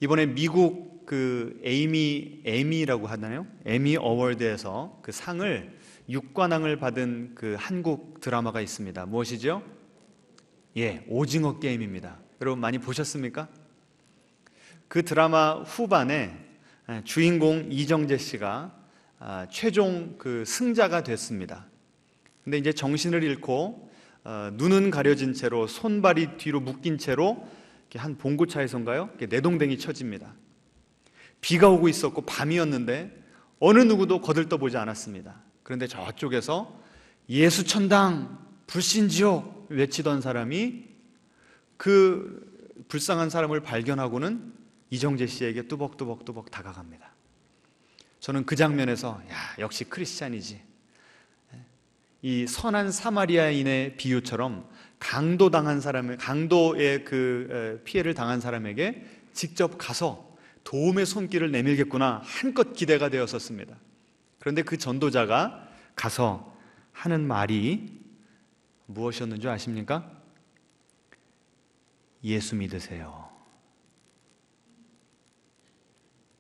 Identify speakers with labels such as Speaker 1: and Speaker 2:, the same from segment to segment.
Speaker 1: 이번에 미국 그 에미라고 하나요? 에미 어워드에서 그 상을 6관왕을 받은 그 한국 드라마가 있습니다. 무엇이죠? 예, 오징어 게임입니다. 여러분 많이 보셨습니까? 그 드라마 후반에 주인공 이정재 씨가 최종 그 승자가 됐습니다. 근데 이제 정신을 잃고 눈은 가려진 채로 손발이 뒤로 묶인 채로 한 봉고차에선가요? 내동댕이 쳐집니다. 비가 오고 있었고 밤이었는데 어느 누구도 거들떠보지 않았습니다. 그런데 저쪽에서 예수 천당 불신지옥 외치던 사람이 그 불쌍한 사람을 발견하고는 이정재 씨에게 뚜벅뚜벅 다가갑니다. 저는 그 장면에서 역시 크리스찬이지, 이 선한 사마리아인의 비유처럼 강도당한 사람을, 강도의 그 피해를 당한 사람에게 직접 가서 도움의 손길을 내밀겠구나 한껏 기대가 되었었습니다. 그런데 그 전도자가 가서 하는 말이 무엇이었는 줄 아십니까? 예수 믿으세요.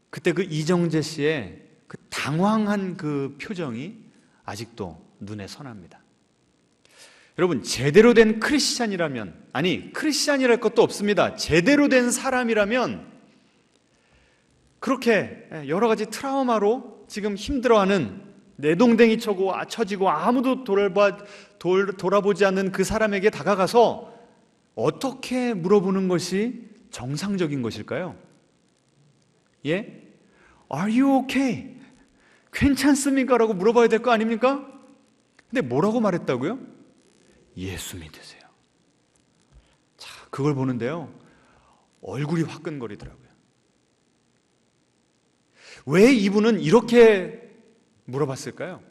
Speaker 1: 그때 그 이정재 씨의 그 당황한 그 표정이 아직도 눈에 선합니다. 여러분, 제대로 된 크리스찬이라면, 아니 크리스찬이랄 것도 없습니다. 제대로 된 사람이라면 그렇게 여러 가지 트라우마로 지금 힘들어하는, 내동댕이 쳐지고 아무도 돌아보지 않는 그 사람에게 다가가서 어떻게 물어보는 것이 정상적인 것일까요? 예? Are you okay? 괜찮습니까? 라고 물어봐야 될 거 아닙니까? 근데 뭐라고 말했다고요? 예수 믿으세요. 자, 그걸 보는데요, 얼굴이 화끈거리더라고요. 왜 이분은 이렇게 물어봤을까요?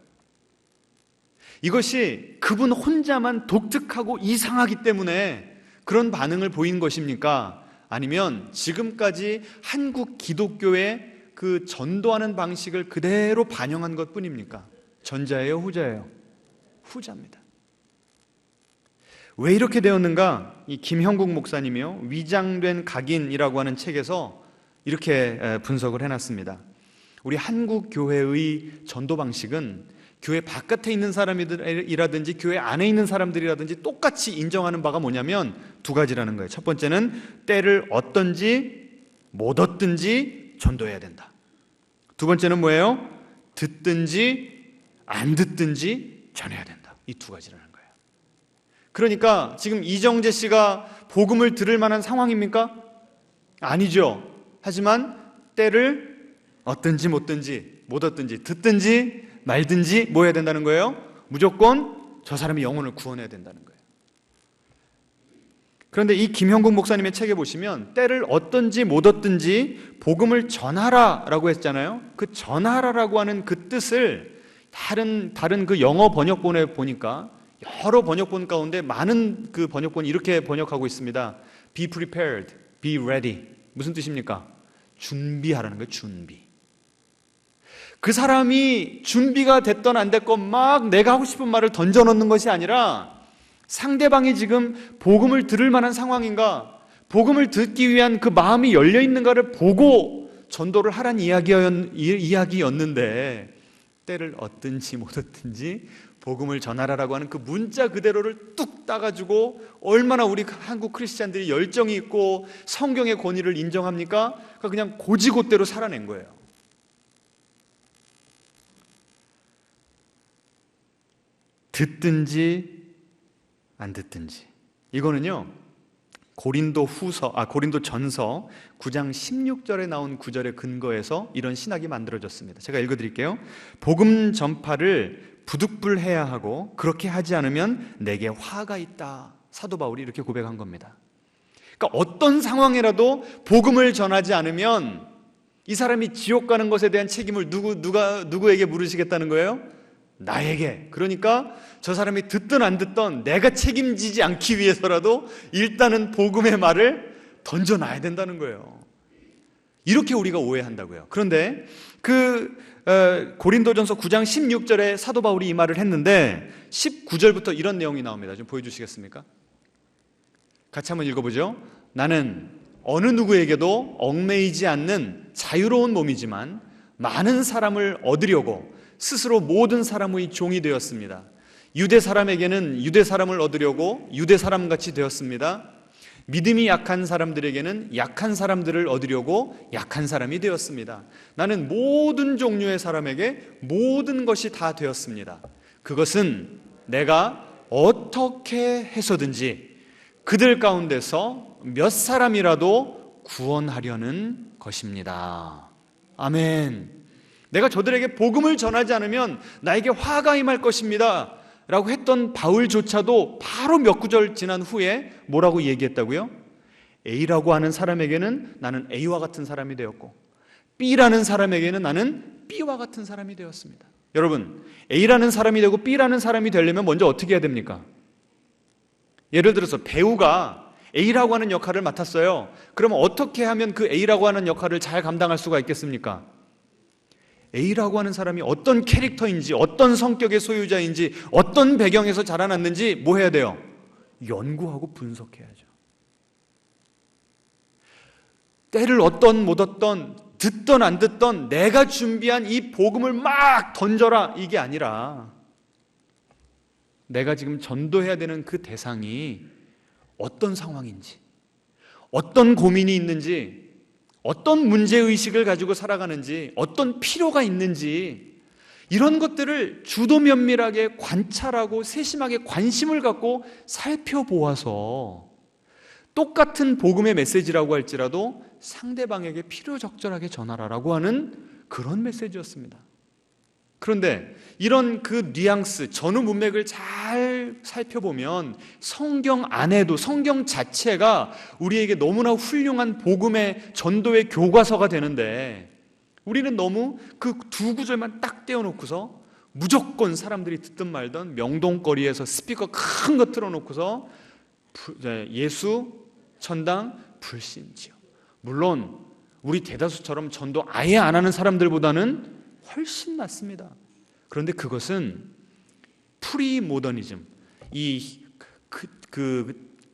Speaker 1: 이것이 그분 혼자만 독특하고 이상하기 때문에 그런 반응을 보인 것입니까? 아니면 지금까지 한국 기독교의 그 전도하는 방식을 그대로 반영한 것 뿐입니까? 전자예요, 후자예요? 후자입니다. 왜 이렇게 되었는가? 이 김형국 목사님이요, 위장된 각인이라고 하는 책에서 이렇게 분석을 해놨습니다. 우리 한국 교회의 전도 방식은 교회 바깥에 있는 사람이라든지 교회 안에 있는 사람들이라든지 똑같이 인정하는 바가 뭐냐면 두 가지라는 거예요. 첫 번째는 때를 얻든지 못 얻든지 전도해야 된다. 두 번째는 뭐예요? 듣든지 안 듣든지 전해야 된다. 이 두 가지라는 거예요. 그러니까 지금 이정재 씨가 복음을 들을 만한 상황입니까? 아니죠. 하지만 때를 얻든지 못 얻든지 듣든지 말든지 뭐 해야 된다는 거예요? 무조건 저 사람의 영혼을 구원해야 된다는 거예요. 그런데 이 김형국 목사님의 책에 보시면 때를 얻든지 못 얻든지 복음을 전하라라고 했잖아요. 그 전하라라고 하는 그 뜻을 다른 그 영어 번역본에 보니까 여러 번역본 가운데 많은 그 번역본이 이렇게 번역하고 있습니다. Be prepared, be ready. 무슨 뜻입니까? 준비하라는 거예요. 준비. 그 사람이 준비가 됐던 안 됐건 막 내가 하고 싶은 말을 던져놓는 것이 아니라 상대방이 지금 복음을 들을 만한 상황인가, 복음을 듣기 위한 그 마음이 열려 있는가를 보고 전도를 하란 이야기였는데, 때를 얻든지 못 얻든지 복음을 전하라라고 하는 그 문자 그대로를 뚝 따가지고 얼마나 우리 한국 크리스찬들이 열정이 있고 성경의 권위를 인정합니까? 그냥 고지고대로 살아낸 거예요. 듣든지 안 듣든지. 이거는요, 고린도전서 9장 16절에 나온 구절의 근거에서 이런 신학이 만들어졌습니다. 제가 읽어드릴게요. 복음 전파를 부득불해야 하고 그렇게 하지 않으면 내게 화가 있다. 사도 바울이 이렇게 고백한 겁니다. 그러니까 어떤 상황이라도 복음을 전하지 않으면 이 사람이 지옥 가는 것에 대한 책임을 누구에게 물으시겠다는 거예요? 나에게. 그러니까 저 사람이 듣든 안 듣든 내가 책임지지 않기 위해서라도 일단은 복음의 말을 던져놔야 된다는 거예요. 이렇게 우리가 오해한다고요. 그런데 고린도전서 9장 16절에 사도 바울이 이 말을 했는데 19절부터 이런 내용이 나옵니다. 좀 보여주시겠습니까? 같이 한번 읽어보죠. 나는 어느 누구에게도 얽매이지 않는 자유로운 몸이지만 많은 사람을 얻으려고 스스로 모든 사람의 종이 되었습니다. 유대 사람에게는 유대 사람을 얻으려고 유대 사람같이 되었습니다. 믿음이 약한 사람들에게는 약한 사람들을 얻으려고 약한 사람이 되었습니다. 나는 모든 종류의 사람에게 모든 것이 다 되었습니다. 그것은 내가 어떻게 해서든지 그들 가운데서 몇 사람이라도 구원하려는 것입니다. 아멘. 내가 저들에게 복음을 전하지 않으면 나에게 화가 임할 것입니다 라고 했던 바울조차도 바로 몇 구절 지난 후에 뭐라고 얘기했다고요? A라고 하는 사람에게는 나는 A와 같은 사람이 되었고 B라는 사람에게는 나는 B와 같은 사람이 되었습니다. 여러분, A라는 사람이 되고 B라는 사람이 되려면 먼저 어떻게 해야 됩니까? 예를 들어서 배우가 A라고 하는 역할을 맡았어요. 그러면 어떻게 하면 그 A라고 하는 역할을 잘 감당할 수가 있겠습니까? A라고 하는 사람이 어떤 캐릭터인지, 어떤 성격의 소유자인지, 어떤 배경에서 자라났는지 뭐 해야 돼요? 연구하고 분석해야죠. 때를 얻던 못 얻던, 듣던 안 듣던 내가 준비한 이 복음을 막 던져라 이게 아니라 내가 지금 전도해야 되는 그 대상이 어떤 상황인지, 어떤 고민이 있는지, 어떤 문제의식을 가지고 살아가는지, 어떤 필요가 있는지 이런 것들을 주도 면밀하게 관찰하고 세심하게 관심을 갖고 살펴보아서 똑같은 복음의 메시지라고 할지라도 상대방에게 필요적절하게 전하라라고 하는 그런 메시지였습니다. 그런데 이런 그 뉘앙스, 전후 문맥을 잘 살펴보면 성경 안에도 성경 자체가 우리에게 너무나 훌륭한 복음의 전도의 교과서가 되는데 우리는 너무 그 두 구절만 딱 떼어놓고서 무조건 사람들이 듣든 말든 명동거리에서 스피커 큰 거 틀어놓고서 예수, 천당, 불신지요. 물론 우리 대다수처럼 전도 아예 안 하는 사람들보다는 훨씬 낫습니다. 그런데 그것은 프리모더니즘,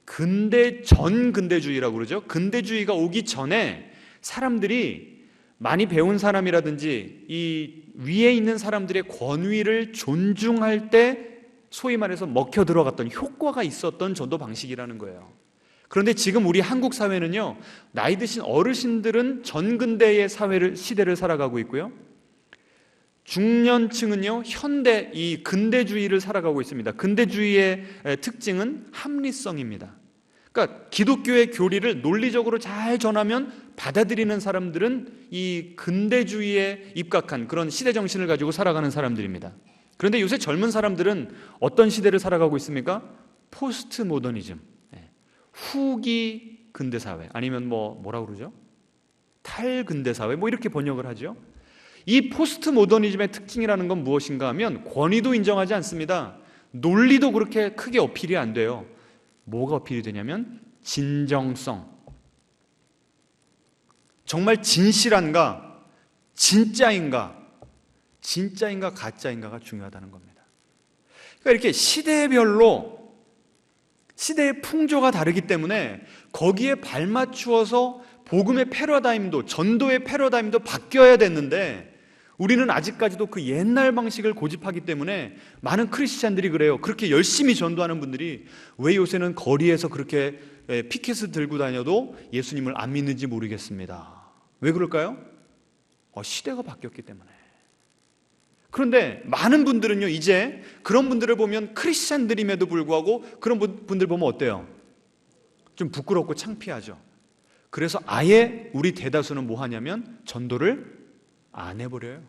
Speaker 1: 근대 전근대주의라고 그러죠. 근대주의가 오기 전에 사람들이 많이 배운 사람이라든지 이 위에 있는 사람들의 권위를 존중할 때 소위 말해서 먹혀 들어갔던 효과가 있었던 전도 방식이라는 거예요. 그런데 지금 우리 한국 사회는요, 나이 드신 어르신들은 전근대의 시대를 살아가고 있고요, 중년층은요 현대 이 근대주의를 살아가고 있습니다. 근대주의의 특징은 합리성입니다. 그러니까 기독교의 교리를 논리적으로 잘 전하면 받아들이는 사람들은 이 근대주의에 입각한 그런 시대 정신을 가지고 살아가는 사람들입니다. 그런데 요새 젊은 사람들은 어떤 시대를 살아가고 있습니까? 포스트 모더니즘, 후기 근대사회, 아니면 뭐라고 그러죠? 탈근대사회, 뭐 이렇게 번역을 하죠. 이 포스트 모더니즘의 특징이라는 건 무엇인가 하면 권위도 인정하지 않습니다. 논리도 그렇게 크게 어필이 안 돼요. 뭐가 어필이 되냐면 진정성, 정말 진실한가, 진짜인가 가짜인가가 중요하다는 겁니다. 그러니까 이렇게 시대별로 시대의 풍조가 다르기 때문에 거기에 발맞추어서 복음의 패러다임도, 전도의 패러다임도 바뀌어야 됐는데 우리는 아직까지도 그 옛날 방식을 고집하기 때문에 많은 크리스찬들이 그래요. 그렇게 열심히 전도하는 분들이 왜 요새는 거리에서 그렇게 피켓을 들고 다녀도 예수님을 안 믿는지 모르겠습니다. 왜 그럴까요? 시대가 바뀌었기 때문에. 그런데 많은 분들은요, 이제 그런 분들을 보면 크리스찬들임에도 불구하고 그런 분들 보면 어때요? 좀 부끄럽고 창피하죠. 그래서 아예 우리 대다수는 뭐 하냐면 전도를 안 해버려요.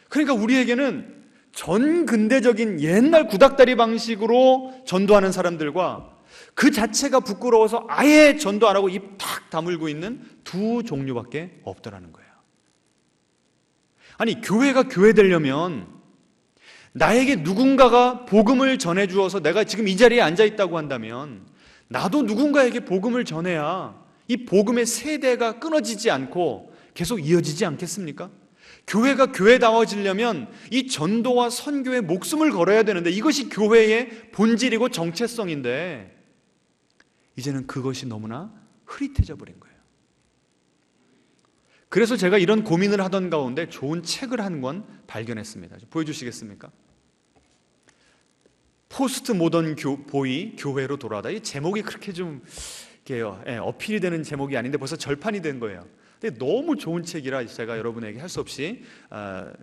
Speaker 1: 그러니까 우리에게는 전근대적인 옛날 구닥다리 방식으로 전도하는 사람들과 그 자체가 부끄러워서 아예 전도 안 하고 입 탁 다물고 있는 두 종류밖에 없더라는 거예요. 아니, 교회가 교회 되려면 나에게 누군가가 복음을 전해주어서 내가 지금 이 자리에 앉아있다고 한다면 나도 누군가에게 복음을 전해야 이 복음의 세대가 끊어지지 않고 계속 이어지지 않겠습니까? 교회가 교회다워지려면 이 전도와 선교에 목숨을 걸어야 되는데 이것이 교회의 본질이고 정체성인데 이제는 그것이 너무나 흐릿해져 버린 거예요. 그래서 제가 이런 고민을 하던 가운데 좋은 책을 한 권 발견했습니다. 보여주시겠습니까? 포스트 모던 보이 교회로 돌아가다. 이 제목이 그렇게 좀 어필이 되는 제목이 아닌데 벌써 절판이 된 거예요. 근데 너무 좋은 책이라 제가 여러분에게 할 수 없이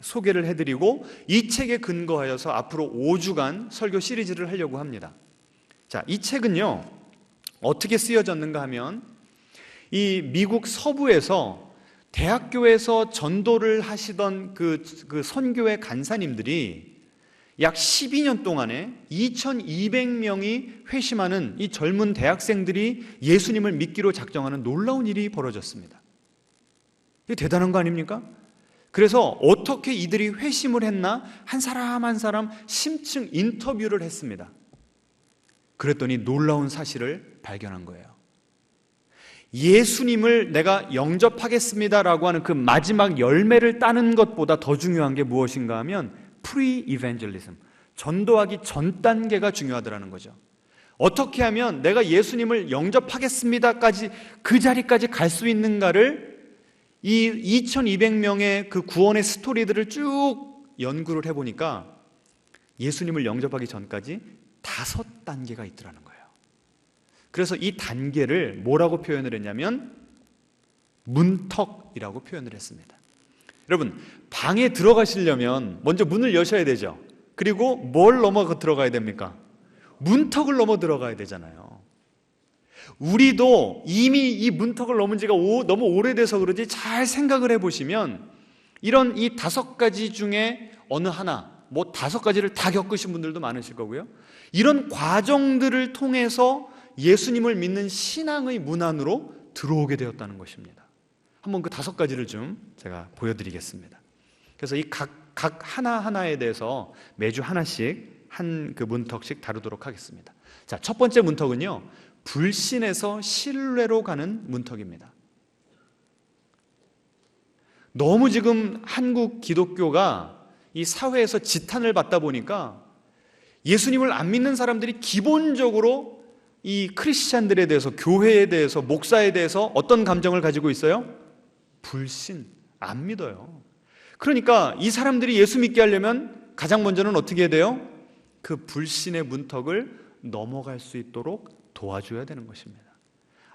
Speaker 1: 소개를 해드리고, 이 책에 근거하여서 앞으로 5주간 설교 시리즈를 하려고 합니다. 자, 이 책은요 어떻게 쓰여졌는가 하면, 이 미국 서부에서 대학교에서 전도를 하시던 그 선교회 간사님들이 약 12년 동안에 2,200명이 회심하는, 이 젊은 대학생들이 예수님을 믿기로 작정하는 놀라운 일이 벌어졌습니다. 이게 대단한 거 아닙니까? 그래서 어떻게 이들이 회심을 했나 한 사람 한 사람 심층 인터뷰를 했습니다. 그랬더니 놀라운 사실을 발견한 거예요. 예수님을 내가 영접하겠습니다라고 하는 그 마지막 열매를 따는 것보다 더 중요한 게 무엇인가 하면 프리-이벤젤리즘, 전도하기 전 단계가 중요하더라는 거죠. 어떻게 하면 내가 예수님을 영접하겠습니다까지, 그 자리까지 갈 수 있는가를 이 2,200명의 그 구원의 스토리들을 쭉 연구를 해보니까 예수님을 영접하기 전까지 5단계가 있더라는 거예요. 그래서 이 단계를 뭐라고 표현을 했냐면 문턱이라고 표현을 했습니다. 여러분, 방에 들어가시려면 먼저 문을 여셔야 되죠. 그리고 뭘 넘어 들어가야 됩니까? 문턱을 넘어 들어가야 되잖아요. 우리도 이미 이 문턱을 넘은 지가 너무 오래돼서 그러지, 잘 생각을 해보시면 이런 이 5가지 중에 어느 하나, 뭐 5가지를 다 겪으신 분들도 많으실 거고요, 이런 과정들을 통해서 예수님을 믿는 신앙의 문 안으로 들어오게 되었다는 것입니다. 한번 그 5가지를 좀 제가 보여드리겠습니다. 그래서 이 각 하나하나에 대해서 매주 하나씩 한 그 문턱씩 다루도록 하겠습니다. 자, 첫 번째 문턱은요, 불신에서 신뢰로 가는 문턱입니다. 너무 지금 한국 기독교가 이 사회에서 지탄을 받다 보니까 예수님을 안 믿는 사람들이 기본적으로 이 크리스찬들에 대해서, 교회에 대해서, 목사에 대해서 어떤 감정을 가지고 있어요? 불신, 안 믿어요. 그러니까 이 사람들이 예수 믿게 하려면 가장 먼저는 어떻게 해야 돼요? 그 불신의 문턱을 넘어갈 수 있도록 도와줘야 되는 것입니다.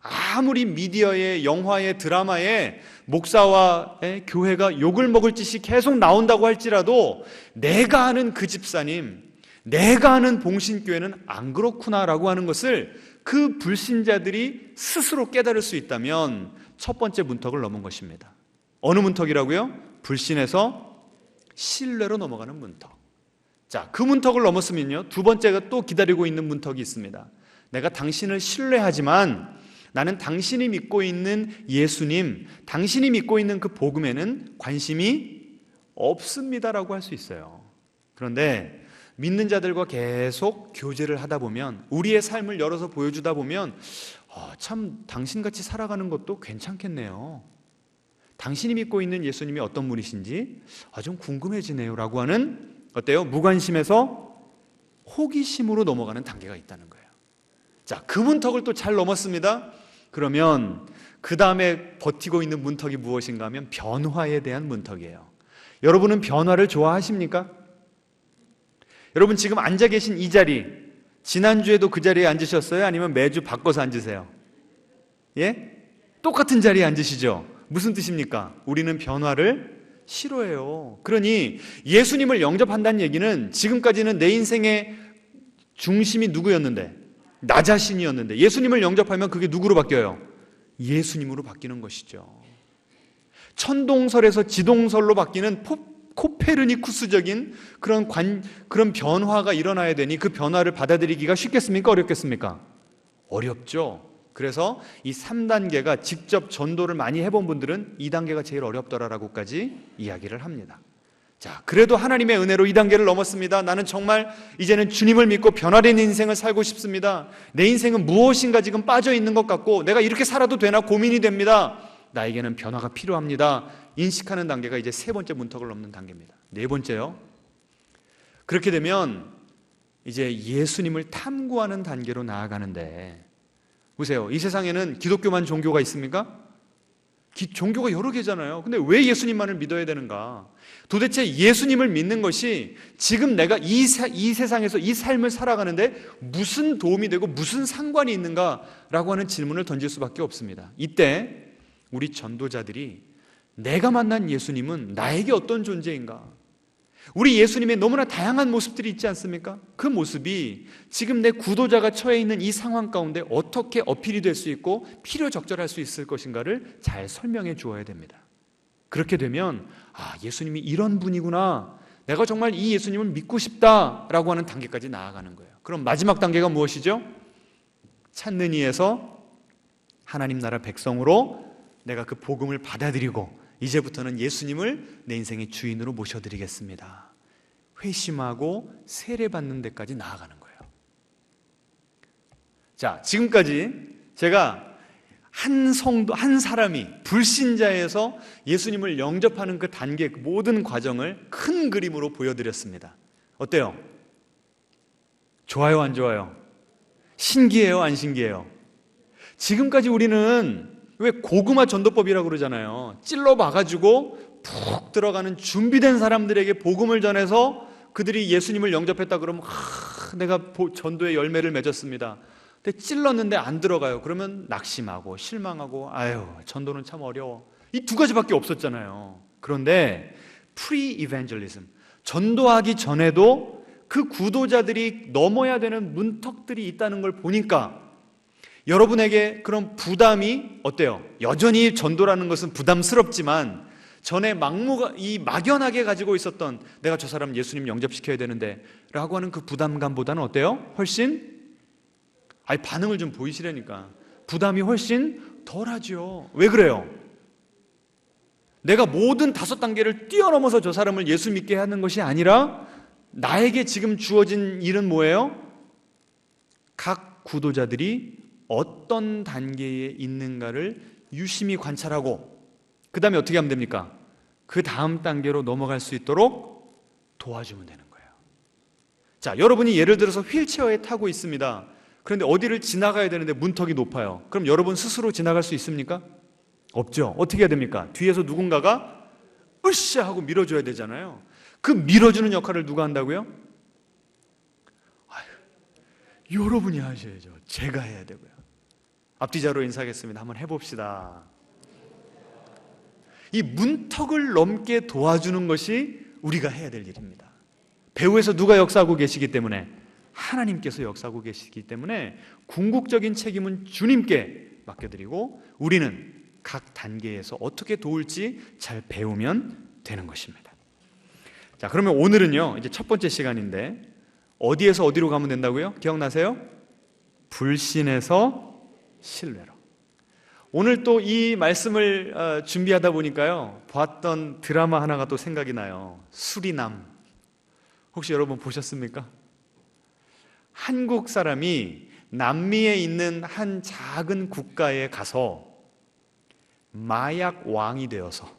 Speaker 1: 아무리 미디어에, 영화에, 드라마에 목사와 교회가 욕을 먹을 짓이 계속 나온다고 할지라도 내가 아는 그 집사님, 내가 아는 봉신교회는 안 그렇구나라고 하는 것을 그 불신자들이 스스로 깨달을 수 있다면 첫 번째 문턱을 넘은 것입니다. 어느 문턱이라고요? 불신에서 신뢰로 넘어가는 문턱. 자, 그 문턱을 넘었으면요, 두 번째가 또 기다리고 있는 문턱이 있습니다. 내가 당신을 신뢰하지만 나는 당신이 믿고 있는 예수님, 당신이 믿고 있는 그 복음에는 관심이 없습니다라고 할 수 있어요. 그런데 믿는 자들과 계속 교제를 하다 보면, 우리의 삶을 열어서 보여주다 보면 참 당신같이 살아가는 것도 괜찮겠네요, 당신이 믿고 있는 예수님이 어떤 분이신지 좀 궁금해지네요 라고 하는, 어때요? 무관심에서 호기심으로 넘어가는 단계가 있다는 거예요. 자, 그 문턱을 또 잘 넘었습니다. 그러면 그 다음에 버티고 있는 문턱이 무엇인가 하면 변화에 대한 문턱이에요. 여러분은 변화를 좋아하십니까? 여러분 지금 앉아 계신 이 자리, 지난주에도 그 자리에 앉으셨어요? 아니면 매주 바꿔서 앉으세요? 예? 똑같은 자리에 앉으시죠? 무슨 뜻입니까? 우리는 변화를 싫어해요. 그러니 예수님을 영접한다는 얘기는, 지금까지는 내 인생의 중심이 누구였는데? 나 자신이었는데, 예수님을 영접하면 그게 누구로 바뀌어요? 예수님으로 바뀌는 것이죠. 천동설에서 지동설로 바뀌는 코페르니쿠스적인 그런 변화가 일어나야 되니, 그 변화를 받아들이기가 쉽겠습니까? 어렵겠습니까? 어렵죠. 그래서 이 3단계가, 직접 전도를 많이 해본 분들은 2단계가 제일 어렵더라라고까지 이야기를 합니다. 자, 그래도 하나님의 은혜로 2단계를 넘었습니다. 나는 정말 이제는 주님을 믿고 변화된 인생을 살고 싶습니다. 내 인생은 무엇인가 지금 빠져 있는 것 같고, 내가 이렇게 살아도 되나 고민이 됩니다. 나에게는 변화가 필요합니다. 인식하는 단계가 이제 3번째 문턱을 넘는 단계입니다. 4번째요. 그렇게 되면 이제 예수님을 탐구하는 단계로 나아가는데, 보세요. 이 세상에는 기독교만 종교가 있습니까? 종교가 여러 개잖아요. 근데 왜 예수님만을 믿어야 되는가? 도대체 예수님을 믿는 것이 지금 내가 이 세상에서 이 삶을 살아가는데 무슨 도움이 되고 무슨 상관이 있는가라고 하는 질문을 던질 수밖에 없습니다. 이때 우리 전도자들이 내가 만난 예수님은 나에게 어떤 존재인가? 우리 예수님의 너무나 다양한 모습들이 있지 않습니까? 그 모습이 지금 내 구도자가 처해 있는 이 상황 가운데 어떻게 어필이 될 수 있고 필요적절할 수 있을 것인가를 잘 설명해 주어야 됩니다. 그렇게 되면 예수님이 이런 분이구나, 내가 정말 이 예수님을 믿고 싶다라고 하는 단계까지 나아가는 거예요. 그럼 마지막 단계가 무엇이죠? 찾는 이에서 하나님 나라 백성으로 내가 그 복음을 받아들이고 이제부터는 예수님을 내 인생의 주인으로 모셔드리겠습니다. 회심하고 세례받는 데까지 나아가는 거예요. 자, 지금까지 제가 한 사람이 불신자에서 예수님을 영접하는 그 단계, 그 모든 과정을 큰 그림으로 보여드렸습니다. 어때요? 좋아요, 안 좋아요? 신기해요, 안 신기해요? 지금까지 우리는 왜 고구마 전도법이라고 그러잖아요. 찔러 봐가지고 푹 들어가는 준비된 사람들에게 복음을 전해서 그들이 예수님을 영접했다 그러면 내가 전도의 열매를 맺었습니다. 근데 찔렀는데 안 들어가요. 그러면 낙심하고 실망하고 전도는 참 어려워. 이 두 가지밖에 없었잖아요. 그런데 프리-이벤젤리즘, 전도하기 전에도 그 구도자들이 넘어야 되는 문턱들이 있다는 걸 보니까 여러분에게 그런 부담이 어때요? 여전히 전도라는 것은 부담스럽지만 전에 막연하게 가지고 있었던 내가 저 사람 예수님 영접시켜야 되는데 라고 하는 그 부담감보다는 어때요? 훨씬 반응을 좀 보이시라니까 부담이 훨씬 덜하죠. 왜 그래요? 내가 모든 5단계를 뛰어넘어서 저 사람을 예수 믿게 하는 것이 아니라 나에게 지금 주어진 일은 뭐예요? 각 구도자들이 어떤 단계에 있는가를 유심히 관찰하고 그 다음에 어떻게 하면 됩니까? 그 다음 단계로 넘어갈 수 있도록 도와주면 되는 거예요. 자, 여러분이 예를 들어서 휠체어에 타고 있습니다. 그런데 어디를 지나가야 되는데 문턱이 높아요. 그럼 여러분 스스로 지나갈 수 있습니까? 없죠. 어떻게 해야 됩니까? 뒤에서 누군가가 으쌰 하고 밀어줘야 되잖아요. 그 밀어주는 역할을 누가 한다고요? 여러분이 하셔야죠. 제가 해야 되고요. 앞뒤자로 인사하겠습니다. 한번 해봅시다. 이 문턱을 넘게 도와주는 것이 우리가 해야 될 일입니다. 배후에서 누가 역사하고 계시기 때문에? 하나님께서 역사하고 계시기 때문에 궁극적인 책임은 주님께 맡겨드리고 우리는 각 단계에서 어떻게 도울지 잘 배우면 되는 것입니다. 자, 그러면 오늘은요, 이제 첫 번째 시간인데 어디에서 어디로 가면 된다고요? 기억나세요? 불신에서 신뢰로. 오늘 또 이 말씀을 준비하다 보니까요, 봤던 드라마 하나가 또 생각이 나요. 수리남. 혹시 여러분 보셨습니까? 한국 사람이 남미에 있는 한 작은 국가에 가서 마약 왕이 되어서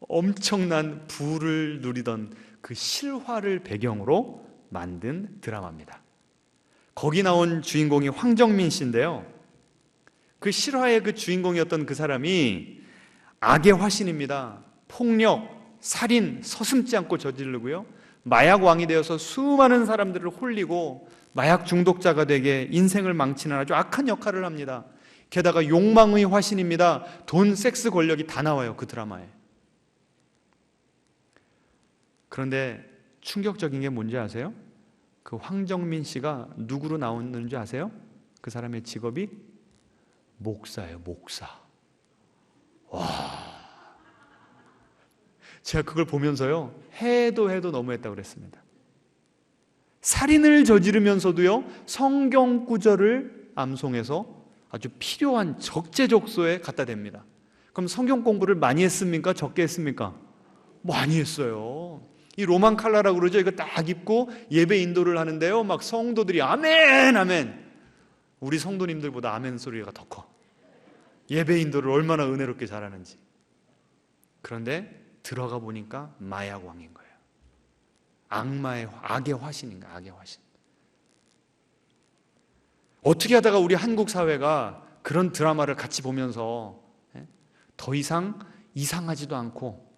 Speaker 1: 엄청난 부를 누리던 그 실화를 배경으로 만든 드라마입니다. 거기 나온 주인공이 황정민 씨인데요, 그 실화의 그 주인공이었던 그 사람이 악의 화신입니다. 폭력, 살인 서슴지 않고 저지르고요, 마약 왕이 되어서 수많은 사람들을 홀리고 마약 중독자가 되게 인생을 망치는 아주 악한 역할을 합니다. 게다가 욕망의 화신입니다. 돈, 섹스, 권력이 다 나와요, 그 드라마에. 그런데 충격적인 게 뭔지 아세요? 그 황정민 씨가 누구로 나오는지 아세요? 그 사람의 직업이 목사예요, 목사. 와, 제가 그걸 보면서요, 해도 너무했다고 그랬습니다. 살인을 저지르면서도요, 성경 구절을 암송해서 아주 필요한 적재적소에 갖다 댑니다. 그럼 성경 공부를 많이 했습니까? 적게 했습니까? 많이 했어요. 이 로만 칼라라고 그러죠. 이거 딱 입고 예배 인도를 하는데요, 막 성도들이 아멘 아멘, 우리 성도님들보다 아멘 소리가 더 커. 예배 인도를 얼마나 은혜롭게 잘하는지. 그런데 들어가 보니까 마약 왕인 거예요. 악의 화신인가, 악의 화신. 어떻게 하다가 우리 한국 사회가 그런 드라마를 같이 보면서 더 이상 이상하지도 않고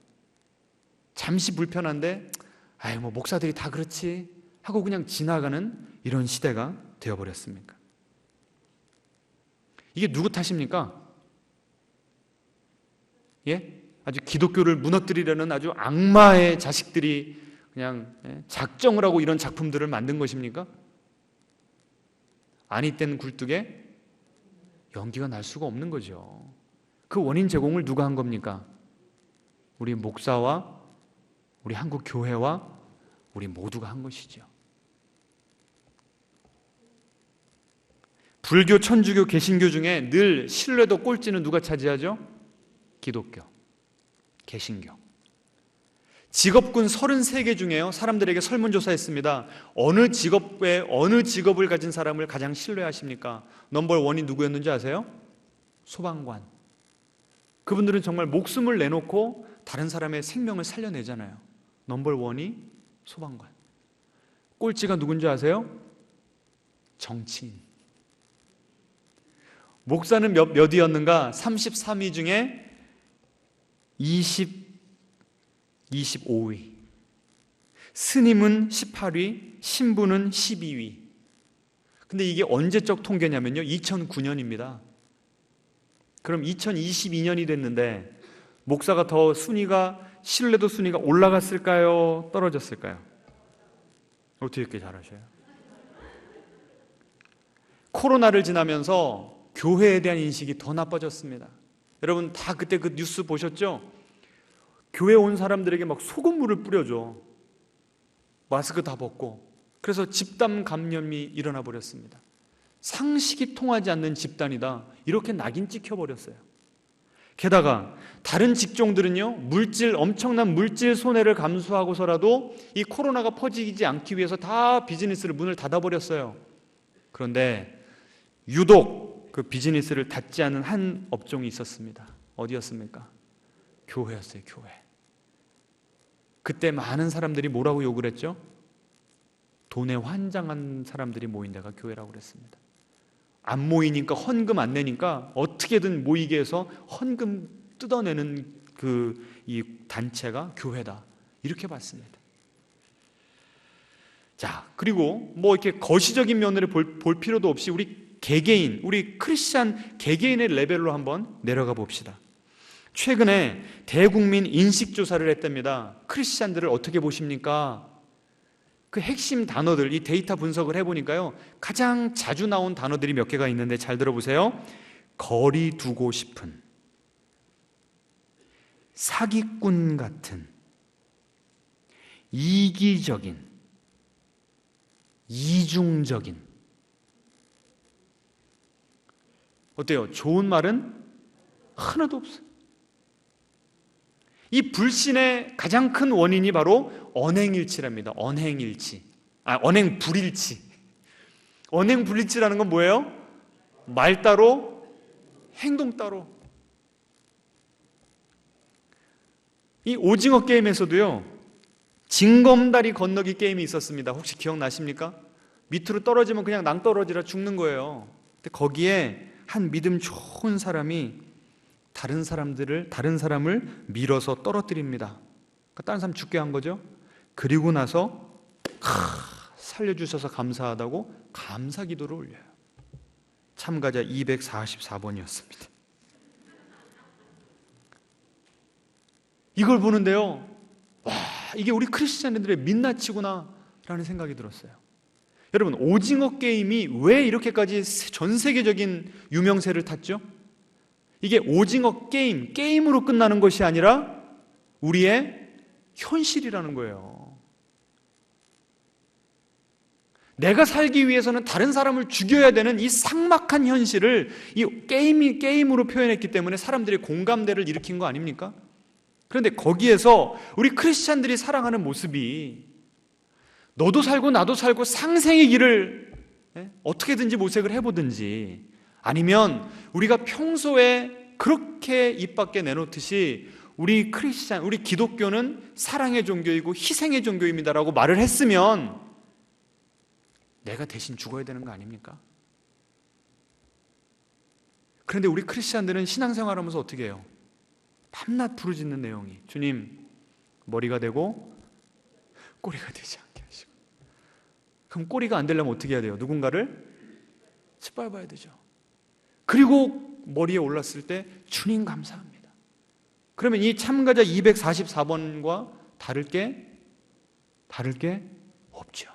Speaker 1: 잠시 불편한데 아유 뭐 목사들이 다 그렇지 하고 그냥 지나가는 이런 시대가 되어버렸습니까? 이게 누구 탓입니까? 예? 아주 기독교를 무너뜨리려는 아주 악마의 자식들이 그냥 작정을 하고 이런 작품들을 만든 것입니까? 아니 땐 굴뚝에 연기가 날 수가 없는 거죠. 그 원인 제공을 누가 한 겁니까? 우리 목사와 우리 한국 교회와 우리 모두가 한 것이죠. 불교, 천주교, 개신교 중에 늘 신뢰도 꼴찌는 누가 차지하죠? 기독교, 개신교. 직업군 33개 중에요, 사람들에게 설문조사했습니다. 어느 직업을 가진 사람을 가장 신뢰하십니까? 넘버 원이 누구였는지 아세요? 소방관. 그분들은 정말 목숨을 내놓고 다른 사람의 생명을 살려내잖아요. 넘버 원이 소방관. 꼴찌가 누군지 아세요? 정치인. 목사는 몇이었는가? 33위 중에 25위. 스님은 18위, 신부는 12위. 근데 이게 언제적 통계냐면요, 2009년입니다. 그럼 2022년이 됐는데 목사가 더 신뢰도 순위가 올라갔을까요? 떨어졌을까요? 어떻게 이렇게 잘하셔요? 코로나를 지나면서 교회에 대한 인식이 더 나빠졌습니다. 여러분 다 그때 그 뉴스 보셨죠? 교회 온 사람들에게 막 소금물을 뿌려줘. 마스크 다 벗고. 그래서 집단 감염이 일어나 버렸습니다. 상식이 통하지 않는 집단이다, 이렇게 낙인 찍혀버렸어요. 게다가 다른 직종들은요, 엄청난 물질 손해를 감수하고서라도 이 코로나가 퍼지지 않기 위해서 다 비즈니스를 문을 닫아버렸어요. 그런데 유독 그 비즈니스를 닫지 않은 한 업종이 있었습니다. 어디였습니까? 교회였어요, 교회. 그때 많은 사람들이 뭐라고 욕을 했죠? 돈에 환장한 사람들이 모인 데가 교회라고 그랬습니다. 안 모이니까, 헌금 안 내니까 어떻게든 모이게 해서 헌금 뜯어내는 이 단체가 교회다, 이렇게 봤습니다. 자, 그리고 뭐 이렇게 거시적인 면을 볼 필요도 없이 우리 개개인, 우리 크리스찬 개개인의 레벨로 한번 내려가 봅시다. 최근에 대국민 인식조사를 했답니다. 크리스찬들을 어떻게 보십니까? 그 핵심 단어들, 이 데이터 분석을 해보니까요, 가장 자주 나온 단어들이 몇 개가 있는데 잘 들어보세요. 거리 두고 싶은, 사기꾼 같은, 이기적인, 이중적인. 어때요? 좋은 말은 하나도 없어요. 이 불신의 가장 큰 원인이 바로 언행일치랍니다. 언행불일치. 언행불일치라는 건 뭐예요? 말 따로, 행동 따로. 이 오징어 게임에서도요, 징검다리 건너기 게임이 있었습니다. 혹시 기억나십니까? 밑으로 떨어지면 그냥 낭떠러지라 죽는 거예요. 근데 거기에 한 믿음 좋은 사람이 다른 사람을 밀어서 떨어뜨립니다. 그러니까 다른 사람 죽게 한 거죠. 그리고 나서 살려주셔서 감사하다고 감사 기도를 올려요. 참가자 244번이었습니다. 이걸 보는데요, 와, 이게 우리 크리스찬들의 민낯이구나 라는 생각이 들었어요. 여러분, 오징어 게임이 왜 이렇게까지 전 세계적인 유명세를 탔죠? 이게 오징어 게임으로 끝나는 것이 아니라 우리의 현실이라는 거예요. 내가 살기 위해서는 다른 사람을 죽여야 되는 이 삭막한 현실을 이 게임으로 표현했기 때문에 사람들이 공감대를 일으킨 거 아닙니까? 그런데 거기에서 우리 크리스찬들이 살아가는 모습이 너도 살고 나도 살고 상생의 길을 어떻게든지 모색을 해보든지, 아니면 우리가 평소에 그렇게 입 밖에 내놓듯이 우리 기독교는 사랑의 종교이고 희생의 종교입니다라고 말을 했으면 내가 대신 죽어야 되는 거 아닙니까? 그런데 우리 크리스찬들은 신앙생활하면서 어떻게 해요? 밤낮 부르짖는 내용이, 주님 머리가 되고 꼬리가 되지 않게 하시고. 그럼 꼬리가 안 되려면 어떻게 해야 돼요? 누군가를 짓밟아야 되죠. 그리고 머리에 올랐을 때 주님 감사합니다. 그러면 이 참가자 244번과 다를 게 없죠.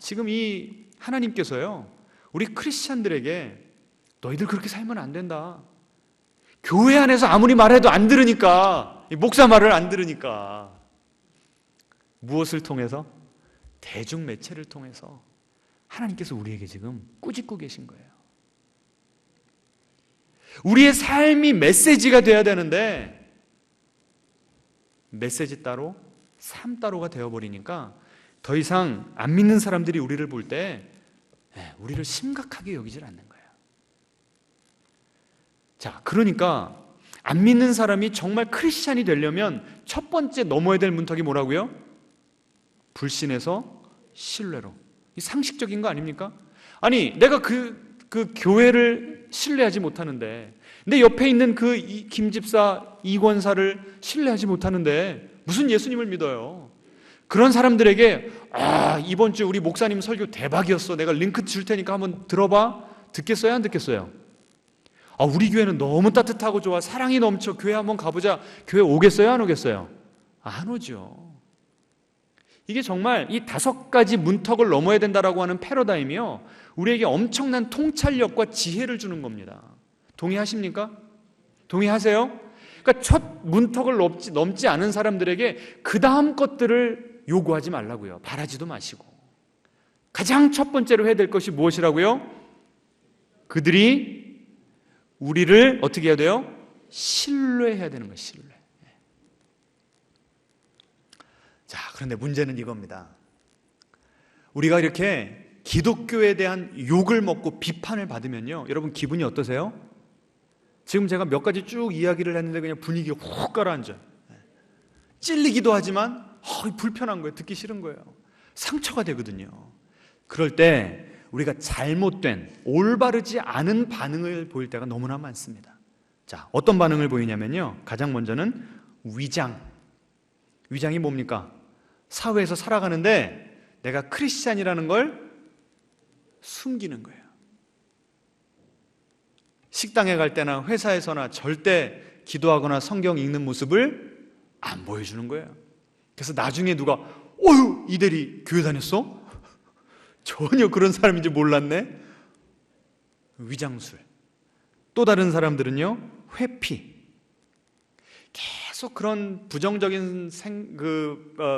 Speaker 1: 지금 이 하나님께서요, 우리 크리스찬들에게 너희들 그렇게 살면 안 된다. 교회 안에서 아무리 말해도 안 들으니까, 목사 말을 안 들으니까 무엇을 통해서? 대중 매체를 통해서 하나님께서 우리에게 지금 꾸짖고 계신 거예요. 우리의 삶이 메시지가 돼야 되는데 메시지 따로, 삶 따로가 되어버리니까 더 이상 안 믿는 사람들이 우리를 볼 때 우리를 심각하게 여기질 않는 거예요. 자, 그러니까 안 믿는 사람이 정말 크리스찬이 되려면 첫 번째 넘어야 될 문턱이 뭐라고요? 불신에서 신뢰로. 이 상식적인 거 아닙니까? 아니, 내가 그 교회를 신뢰하지 못하는데, 내 옆에 있는 그 김 집사, 이 권사를 신뢰하지 못하는데 무슨 예수님을 믿어요? 그런 사람들에게 이번 주 우리 목사님 설교 대박이었어, 내가 링크 줄 테니까 한번 들어봐. 듣겠어요? 안 듣겠어요? 우리 교회는 너무 따뜻하고 좋아, 사랑이 넘쳐, 교회 한번 가보자. 교회 오겠어요? 안 오겠어요? 안 오죠. 이게 정말 이 5가지 문턱을 넘어야 된다라고 하는 패러다임이요, 우리에게 엄청난 통찰력과 지혜를 주는 겁니다. 동의하십니까? 동의하세요? 그러니까 첫 문턱을 넘지 않은 사람들에게 그 다음 것들을 요구하지 말라고요. 바라지도 마시고. 가장 첫 번째로 해야 될 것이 무엇이라고요? 그들이 우리를 어떻게 해야 돼요? 신뢰해야 되는 거예요. 신뢰. 자, 그런데 문제는 이겁니다. 우리가 이렇게 기독교에 대한 욕을 먹고 비판을 받으면요, 여러분 기분이 어떠세요? 지금 제가 몇 가지 쭉 이야기를 했는데 그냥 분위기가 훅 가라앉아요. 찔리기도 하지만 불편한 거예요. 듣기 싫은 거예요. 상처가 되거든요. 그럴 때 우리가 잘못된, 올바르지 않은 반응을 보일 때가 너무나 많습니다. 자, 어떤 반응을 보이냐면요, 가장 먼저는 위장이 뭡니까? 사회에서 살아가는데 내가 크리스찬이라는 걸 숨기는 거예요. 식당에 갈 때나 회사에서나 절대 기도하거나 성경 읽는 모습을 안 보여주는 거예요. 그래서 나중에 누가 이 대리 교회 다녔어? 전혀 그런 사람인지 몰랐네. 위장술. 또 다른 사람들은요, 회피. 계속 그런 부정적인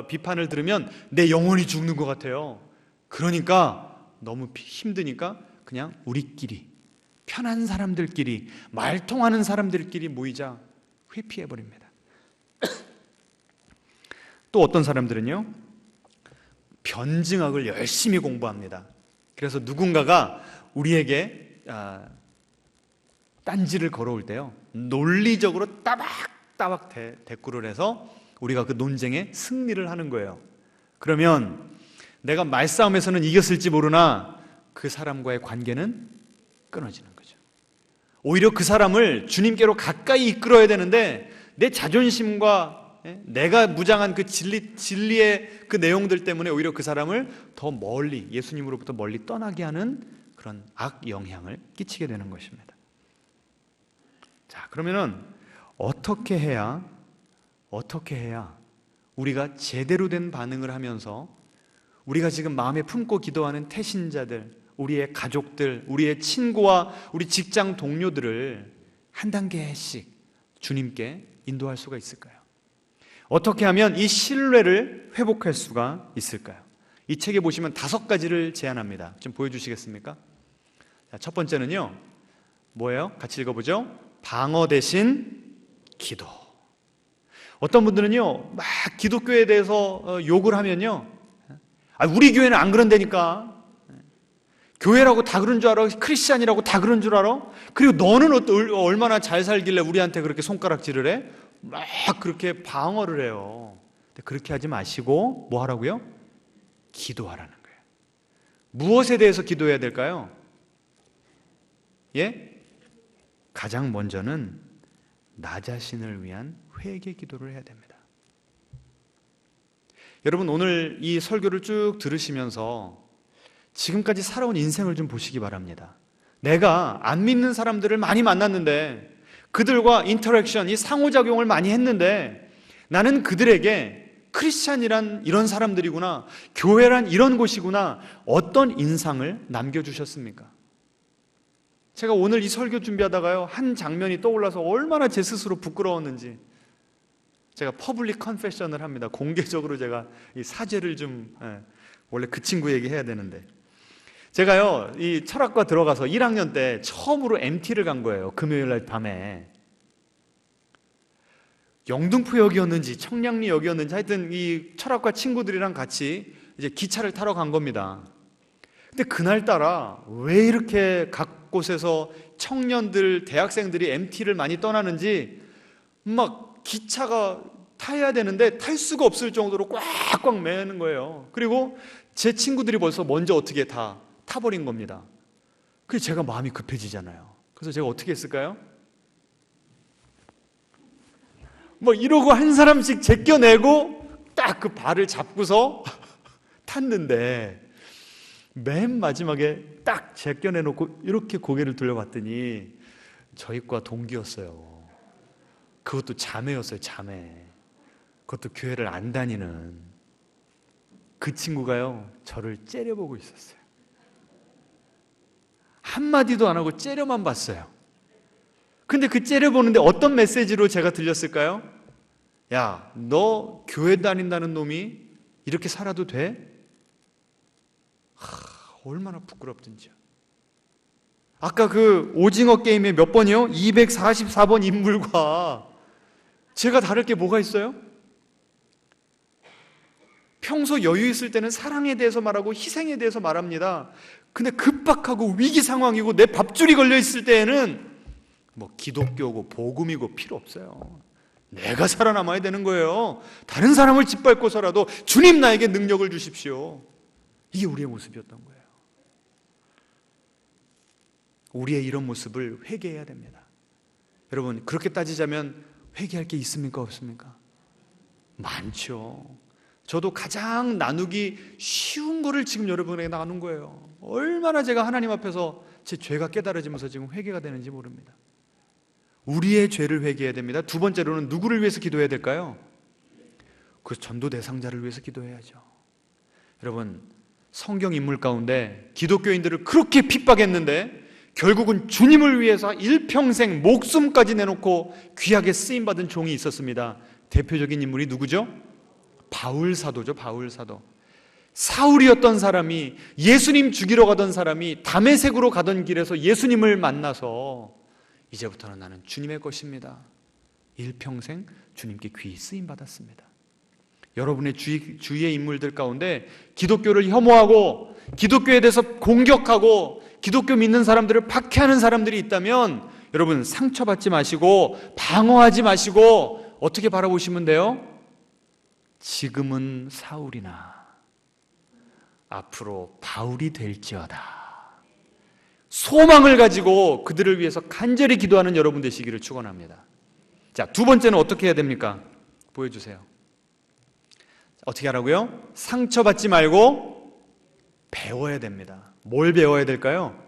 Speaker 1: 비판을 들으면 내 영혼이 죽는 것 같아요. 그러니까 너무 힘드니까 그냥 우리끼리, 편한 사람들끼리, 말 통하는 사람들끼리 모이자 회피해버립니다. 또 어떤 사람들은요, 변증학을 열심히 공부합니다. 그래서 누군가가 우리에게 딴지를 걸어올 때요, 논리적으로 따박따박 대꾸를 해서 우리가 그 논쟁에 승리를 하는 거예요. 그러면 내가 말싸움에서는 이겼을지 모르나 그 사람과의 관계는 끊어지는 거죠. 오히려 그 사람을 주님께로 가까이 이끌어야 되는데 내 자존심과 내가 무장한 그 진리의 그 내용들 때문에 오히려 그 사람을 더 멀리, 예수님으로부터 멀리 떠나게 하는 그런 악 영향을 끼치게 되는 것입니다. 자, 그러면은 어떻게 해야 우리가 제대로 된 반응을 하면서 우리가 지금 마음에 품고 기도하는 태신자들, 우리의 가족들, 우리의 친구와 우리 직장 동료들을 한 단계씩 주님께 인도할 수가 있을까요? 어떻게 하면 이 신뢰를 회복할 수가 있을까요? 이 책에 보시면 5가지를 제안합니다. 좀 보여주시겠습니까? 자, 첫 번째는요, 뭐예요? 같이 읽어보죠. 방어 대신 기도. 어떤 분들은요, 막 기독교에 대해서 욕을 하면요, 우리 교회는 안 그런다니까, 교회라고 다 그런 줄 알아, 크리스찬이라고 다 그런 줄 알아, 그리고 너는 얼마나 잘 살길래 우리한테 그렇게 손가락질을 해? 막 그렇게 방어를 해요. 근데 그렇게 하지 마시고 뭐 하라고요? 기도하라는 거예요. 무엇에 대해서 기도해야 될까요? 예? 가장 먼저는 나 자신을 위한 회개 기도를 해야 됩니다. 여러분, 오늘 이 설교를 쭉 들으시면서 지금까지 살아온 인생을 좀 보시기 바랍니다. 내가 안 믿는 사람들을 많이 만났는데, 그들과 인터랙션, 이 상호작용을 많이 했는데, 나는 그들에게 크리스찬이란 이런 사람들이구나, 교회란 이런 곳이구나, 어떤 인상을 남겨주셨습니까? 제가 오늘 이 설교 준비하다가요, 한 장면이 떠올라서 얼마나 제 스스로 부끄러웠는지 제가 퍼블릭 컨페션을 합니다. 공개적으로 제가 이 사죄를 좀, 원래 그 친구에게 해야 되는데, 제가요 이 철학과 들어가서 1학년 때 처음으로 MT를 간 거예요. 금요일 날 밤에. 영등포역이었는지 청량리역이었는지 하여튼 이 철학과 친구들이랑 같이 이제 기차를 타러 간 겁니다. 근데 그날따라 왜 이렇게 각 곳에서 청년들, 대학생들이 MT를 많이 떠나는지 막 기차가 타야 되는데 탈 수가 없을 정도로 꽉꽉 매는 거예요. 그리고 제 친구들이 벌써 먼저 어떻게 다 타버린 겁니다. 그래서 제가 마음이 급해지잖아요. 그래서 제가 어떻게 했을까요? 뭐 이러고 한 사람씩 제껴내고 딱 그 발을 잡고서 탔는데, 맨 마지막에 딱 제껴내놓고 이렇게 고개를 돌려봤더니 저희 과 동기였어요. 그것도 자매였어요. 자매. 그것도 교회를 안 다니는. 그 친구가요 저를 째려보고 있었어요. 한마디도 안 하고 째려만 봤어요. 근데 그 째려보는데 어떤 메시지로 제가 들렸을까요? 야, 너 교회 다닌다는 놈이 이렇게 살아도 돼? 얼마나 부끄럽든지요. 아까 그 오징어 게임의 몇 번이요? 244번 인물과 제가 다를 게 뭐가 있어요? 평소 여유 있을 때는 사랑에 대해서 말하고 희생에 대해서 말합니다. 근데 급박하고 위기 상황이고 내 밥줄이 걸려 있을 때에는 뭐 기독교고 복음이고 필요 없어요. 내가 살아남아야 되는 거예요. 다른 사람을 짓밟고서라도 주님 나에게 능력을 주십시오. 이게 우리의 모습이었던 거예요. 우리의 이런 모습을 회개해야 됩니다. 여러분, 그렇게 따지자면 회개할 게 있습니까? 없습니까? 많죠. 저도 가장 나누기 쉬운 거를 지금 여러분에게 나눈 거예요. 얼마나 제가 하나님 앞에서 제 죄가 깨달아지면서 지금 회개가 되는지 모릅니다. 우리의 죄를 회개해야 됩니다. 두 번째로는 누구를 위해서 기도해야 될까요? 그 전도 대상자를 위해서 기도해야죠. 여러분, 성경 인물 가운데 기독교인들을 그렇게 핍박했는데 결국은 주님을 위해서 일평생 목숨까지 내놓고 귀하게 쓰임받은 종이 있었습니다. 대표적인 인물이 누구죠? 바울 사도죠. 바울 사도. 사울이었던 사람이, 예수님 죽이러 가던 사람이 다메섹으로 가던 길에서 예수님을 만나서 이제부터는 나는 주님의 것입니다. 일평생 주님께 귀히 쓰임받았습니다. 여러분의 주위의 인물들 가운데 기독교를 혐오하고 기독교에 대해서 공격하고 기독교 믿는 사람들을 박해하는 사람들이 있다면 여러분, 상처받지 마시고 방어하지 마시고 어떻게 바라보시면 돼요? 지금은 사울이나 앞으로 바울이 될지어다. 소망을 가지고 그들을 위해서 간절히 기도하는 여러분 되시기를 축원합니다. 자, 두 번째는 어떻게 해야 됩니까? 보여주세요. 어떻게 하라고요? 상처받지 말고 배워야 됩니다. 뭘 배워야 될까요?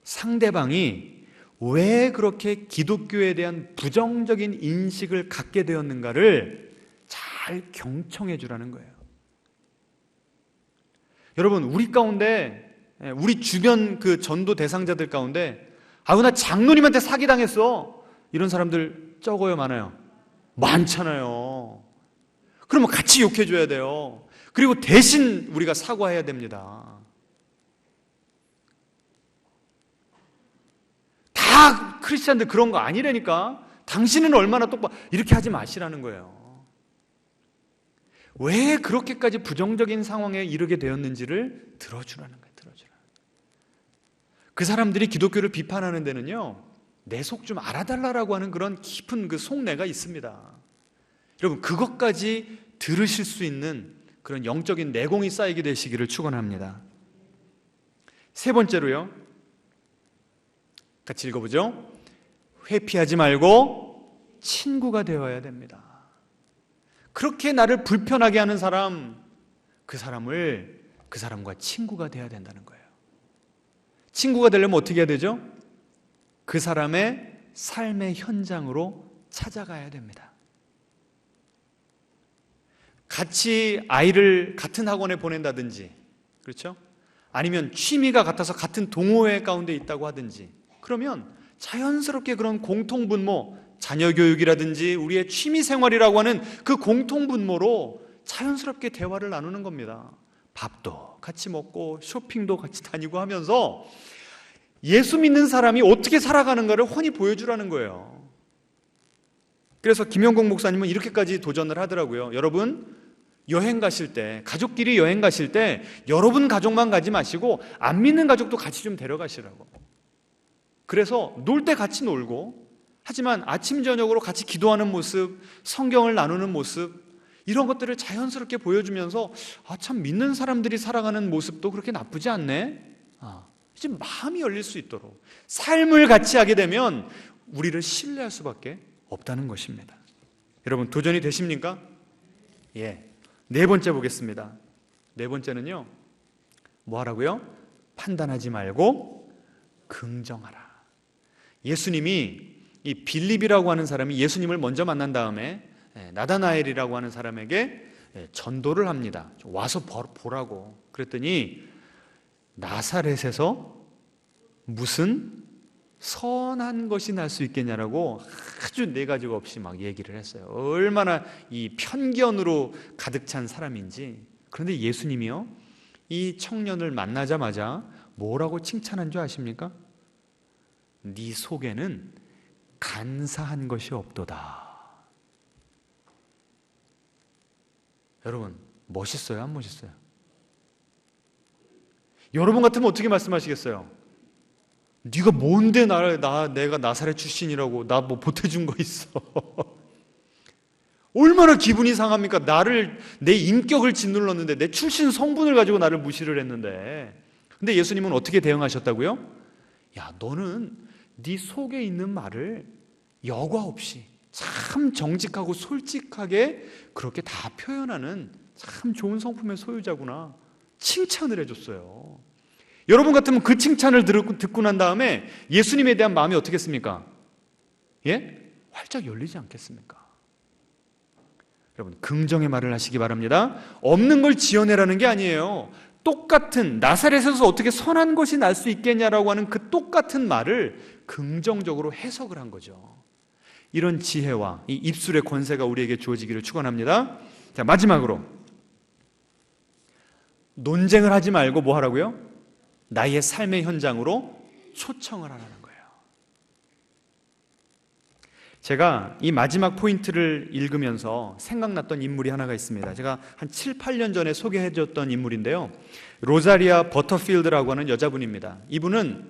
Speaker 1: 상대방이 왜 그렇게 기독교에 대한 부정적인 인식을 갖게 되었는가를 잘 경청해 주라는 거예요. 여러분, 우리 가운데, 우리 주변 그 전도 대상자들 가운데 나 장로님한테 사기당했어, 이런 사람들 적어요, 많아요? 많잖아요. 그러면 같이 욕해 줘야 돼요. 그리고 대신 우리가 사과해야 됩니다. 다 크리스찬들 그런 거 아니라니까. 당신은 얼마나 똑바로, 이렇게 하지 마시라는 거예요. 왜 그렇게까지 부정적인 상황에 이르게 되었는지를 들어주라는 거예요. 들어주라. 그 사람들이 기독교를 비판하는 데는요, 내 속 좀 알아달라고 하는 그런 깊은 그 속내가 있습니다. 여러분, 그것까지 들으실 수 있는 그런 영적인 내공이 쌓이게 되시기를 축원합니다. 세 번째로요, 같이 읽어보죠. 회피하지 말고 친구가 되어야 됩니다. 그렇게 나를 불편하게 하는 사람, 그 사람과 친구가 되어야 된다는 거예요. 친구가 되려면 어떻게 해야 되죠? 그 사람의 삶의 현장으로 찾아가야 됩니다. 같이 아이를 같은 학원에 보낸다든지, 그렇죠? 아니면 취미가 같아서 같은 동호회 가운데 있다고 하든지, 그러면 자연스럽게 그런 공통분모, 자녀 교육이라든지 우리의 취미 생활이라고 하는 그 공통분모로 자연스럽게 대화를 나누는 겁니다. 밥도 같이 먹고 쇼핑도 같이 다니고 하면서 예수 믿는 사람이 어떻게 살아가는가를 훤히 보여주라는 거예요. 그래서 김영국 목사님은 이렇게까지 도전을 하더라고요. 여러분, 여행 가실 때, 가족끼리 여행 가실 때 여러분 가족만 가지 마시고 안 믿는 가족도 같이 좀 데려가시라고. 그래서 놀 때 같이 놀고, 하지만 아침 저녁으로 같이 기도하는 모습, 성경을 나누는 모습, 이런 것들을 자연스럽게 보여주면서 참 믿는 사람들이 살아가는 모습도 그렇게 나쁘지 않네, 이제 마음이 열릴 수 있도록 삶을 같이 하게 되면 우리를 신뢰할 수밖에 없다는 것입니다. 여러분, 도전이 되십니까? 예. 네 번째 보겠습니다. 네 번째는요, 뭐 하라고요? 판단하지 말고 긍정하라. 예수님이 이 빌립이라고 하는 사람이 예수님을 먼저 만난 다음에 나다나엘이라고 하는 사람에게 전도를 합니다. 와서 보라고. 그랬더니 나사렛에서 무슨 선한 것이 날 수 있겠냐라고 아주 네 가지가 없이 막 얘기를 했어요. 얼마나 이 편견으로 가득 찬 사람인지. 그런데 예수님이요, 이 청년을 만나자마자 뭐라고 칭찬한 줄 아십니까? 네 속에는 간사한 것이 없도다. 여러분, 멋있어요, 안 멋있어요? 여러분 같으면 어떻게 말씀하시겠어요? 네가 뭔데 내가 나사렛 출신이라고 나 뭐 보태준 거 있어? 얼마나 기분이 상합니까? 내 인격을 짓눌렀는데, 내 출신 성분을 가지고 나를 무시를 했는데. 근데 예수님은 어떻게 대응하셨다고요? 야, 너는 네 속에 있는 말을 여과 없이 참 정직하고 솔직하게 그렇게 다 표현하는 참 좋은 성품의 소유자구나, 칭찬을 해줬어요. 여러분 같으면 그 칭찬을 듣고 난 다음에 예수님에 대한 마음이 어떻겠습니까? 예? 활짝 열리지 않겠습니까? 여러분, 긍정의 말을 하시기 바랍니다. 없는 걸 지어내라는 게 아니에요. 똑같은, 나사렛에서 어떻게 선한 것이 날 수 있겠냐라고 하는 그 똑같은 말을 긍정적으로 해석을 한 거죠. 이런 지혜와 이 입술의 권세가 우리에게 주어지기를 축원합니다. 자, 마지막으로 논쟁을 하지 말고 뭐 하라고요? 나의 삶의 현장으로 초청을 하라는 거예요. 제가 이 마지막 포인트를 읽으면서 생각났던 인물이 하나가 있습니다. 제가 한 7, 8년 전에 소개해줬던 인물인데요, 로자리아 버터필드라고 하는 여자분입니다. 이분은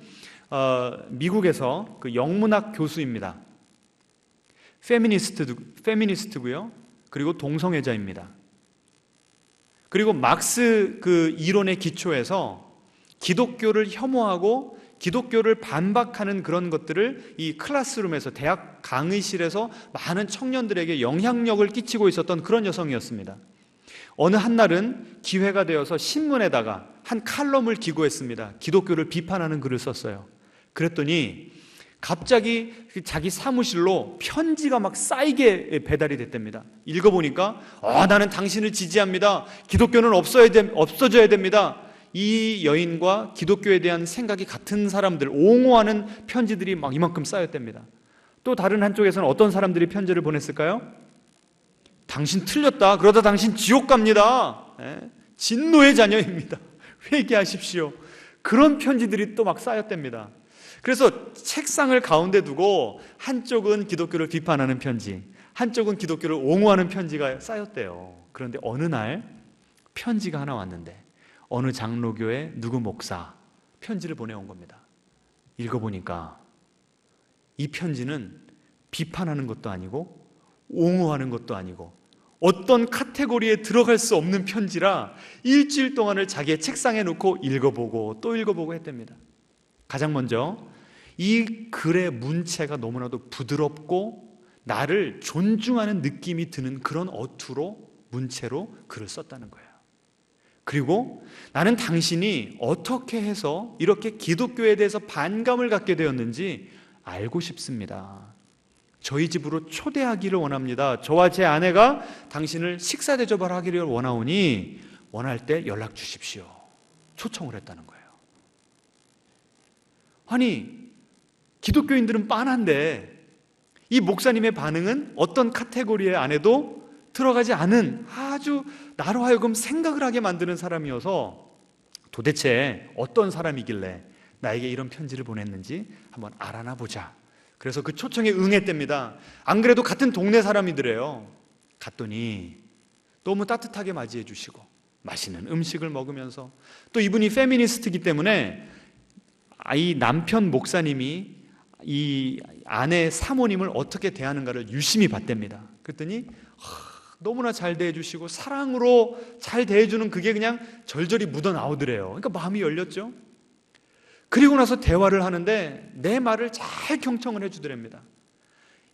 Speaker 1: 미국에서 그 영문학 교수입니다. 페미니스트고요. 그리고 동성애자입니다. 그리고 막스 그 이론의 기초에서 기독교를 혐오하고 기독교를 반박하는 그런 것들을 이 클래스룸에서, 대학 강의실에서 많은 청년들에게 영향력을 끼치고 있었던 그런 여성이었습니다. 어느 한날은 기회가 되어서 신문에다가 한 칼럼을 기고했습니다. 기독교를 비판하는 글을 썼어요. 그랬더니 갑자기 자기 사무실로 편지가 막 쌓이게 배달이 됐답니다. 읽어보니까 나는 당신을 지지합니다. 기독교는 없어져야 됩니다. 이 여인과 기독교에 대한 생각이 같은 사람들, 옹호하는 편지들이 막 이만큼 쌓였답니다. 또 다른 한쪽에서는 어떤 사람들이 편지를 보냈을까요? 당신 틀렸다. 그러다 당신 지옥 갑니다. 진노의 자녀입니다. 회개하십시오. 그런 편지들이 또 막 쌓였답니다. 그래서 책상을 가운데 두고 한쪽은 기독교를 비판하는 편지, 한쪽은 기독교를 옹호하는 편지가 쌓였대요. 그런데 어느 날 편지가 하나 왔는데 어느 장로교회 누구 목사 편지를 보내온 겁니다. 읽어보니까 이 편지는 비판하는 것도 아니고 옹호하는 것도 아니고 어떤 카테고리에 들어갈 수 없는 편지라 일주일 동안을 자기의 책상에 놓고 읽어보고 또 읽어보고 했답니다. 가장 먼저 이 글의 문체가 너무나도 부드럽고 나를 존중하는 느낌이 드는 그런 어투로, 문체로 글을 썼다는 거예요. 그리고 나는 당신이 어떻게 해서 이렇게 기독교에 대해서 반감을 갖게 되었는지 알고 싶습니다. 저희 집으로 초대하기를 원합니다. 저와 제 아내가 당신을 식사 대접을 하기를 원하오니 원할 때 연락 주십시오. 초청을 했다는 거예요. 아니, 기독교인들은 빤한데 이 목사님의 반응은 어떤 카테고리 안에도 들어가지 않은 아주 나로 하여금 생각을 하게 만드는 사람이어서 도대체 어떤 사람이길래 나에게 이런 편지를 보냈는지 한번 알아나 보자. 그래서 그 초청에 응했답니다. 안 그래도 같은 동네 사람이더래요. 갔더니 너무 따뜻하게 맞이해 주시고 맛있는 음식을 먹으면서, 또 이분이 페미니스트이기 때문에 이 남편 목사님이 이 아내 사모님을 어떻게 대하는가를 유심히 봤답니다. 그랬더니 너무나 잘 대해주시고 사랑으로 잘 대해주는 그게 그냥 절절히 묻어나오더래요. 그러니까 마음이 열렸죠. 그리고 나서 대화를 하는데 내 말을 잘 경청을 해주더랍니다.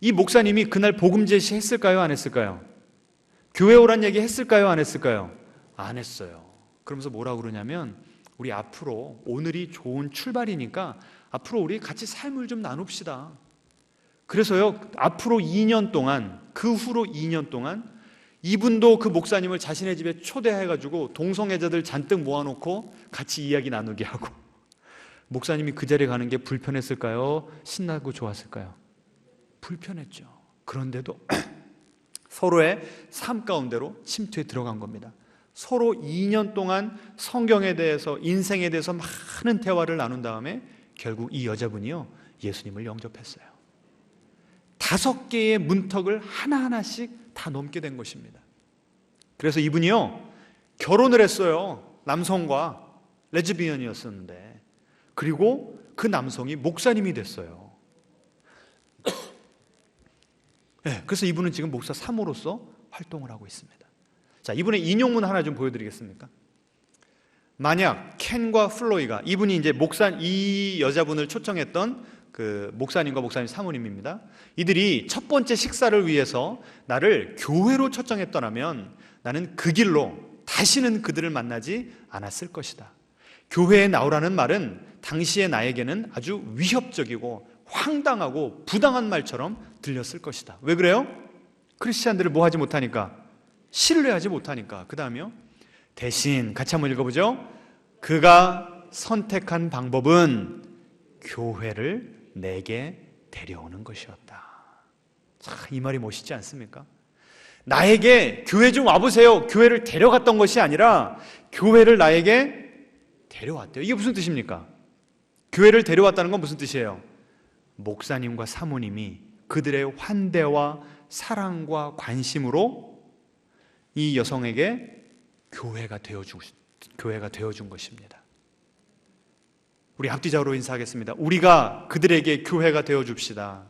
Speaker 1: 이 목사님이 그날 복음 제시했을까요? 안 했을까요? 교회 오란 얘기 했을까요? 안 했을까요? 안 했어요. 그러면서 뭐라고 그러냐면, 우리 앞으로 오늘이 좋은 출발이니까 앞으로 우리 같이 삶을 좀 나눕시다. 그래서요, 앞으로 2년 동안, 그 후로 2년 동안 이분도 그 목사님을 자신의 집에 초대해가지고 동성애자들 잔뜩 모아놓고 같이 이야기 나누게 하고, 목사님이 그 자리에 가는 게 불편했을까요? 신나고 좋았을까요? 불편했죠. 그런데도 서로의 삶 가운데로 침투해 들어간 겁니다. 서로 2년 동안 성경에 대해서, 인생에 대해서 많은 대화를 나눈 다음에 결국 이 여자분이요, 예수님을 영접했어요. 5개의 문턱을 하나하나씩 다 넘게 된 것입니다. 그래서 이분이요, 결혼을 했어요. 남성과 레즈비언이었었는데, 그리고 그 남성이 목사님이 됐어요. 네, 그래서 이분은 지금 목사 3호로서 활동을 하고 있습니다. 자, 이분의 인용문 하나 좀 보여드리겠습니까? 만약 켄과 플로이가, 이분이 이제 이 여자분을 초청했던 그 목사님과 목사님 사모님입니다. 이들이 첫 번째 식사를 위해서 나를 교회로 초청했더라면 나는 그 길로 다시는 그들을 만나지 않았을 것이다. 교회에 나오라는 말은 당시의 나에게는 아주 위협적이고 황당하고 부당한 말처럼 들렸을 것이다. 왜 그래요? 크리스찬들을 뭐 하지 못하니까? 신뢰하지 못하니까. 그 다음에요, 대신 같이 한번 읽어보죠. 그가 선택한 방법은 교회를 내게 데려오는 것이었다. 참, 이 말이 멋있지 않습니까? 나에게 교회 좀 와보세요, 교회를 데려갔던 것이 아니라 교회를 나에게 데려왔대요. 이게 무슨 뜻입니까? 교회를 데려왔다는 건 무슨 뜻이에요? 목사님과 사모님이 그들의 환대와 사랑과 관심으로 이 여성에게 교회가 되어준 것입니다. 우리 앞뒤자로 인사하겠습니다. 우리가 그들에게 교회가 되어줍시다.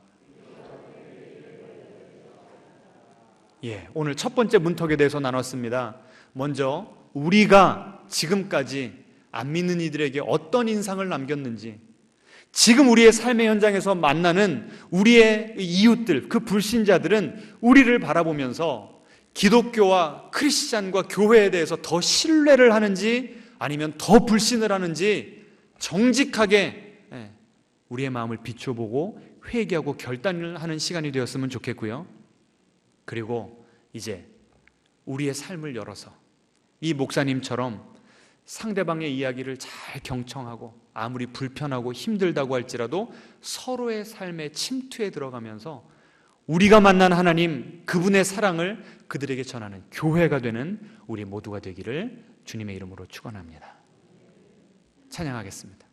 Speaker 1: 예, 오늘 첫 번째 문턱에 대해서 나눴습니다. 먼저 우리가 지금까지 안 믿는 이들에게 어떤 인상을 남겼는지, 지금 우리의 삶의 현장에서 만나는 우리의 이웃들, 그 불신자들은 우리를 바라보면서 기독교와 크리스찬과 교회에 대해서 더 신뢰를 하는지 아니면 더 불신을 하는지 정직하게 우리의 마음을 비춰보고 회개하고 결단을 하는 시간이 되었으면 좋겠고요. 그리고 이제 우리의 삶을 열어서 이 목사님처럼 상대방의 이야기를 잘 경청하고 아무리 불편하고 힘들다고 할지라도 서로의 삶에 침투해 들어가면서 우리가 만난 하나님, 그분의 사랑을 그들에게 전하는 교회가 되는 우리 모두가 되기를 주님의 이름으로 축원합니다. 찬양하겠습니다.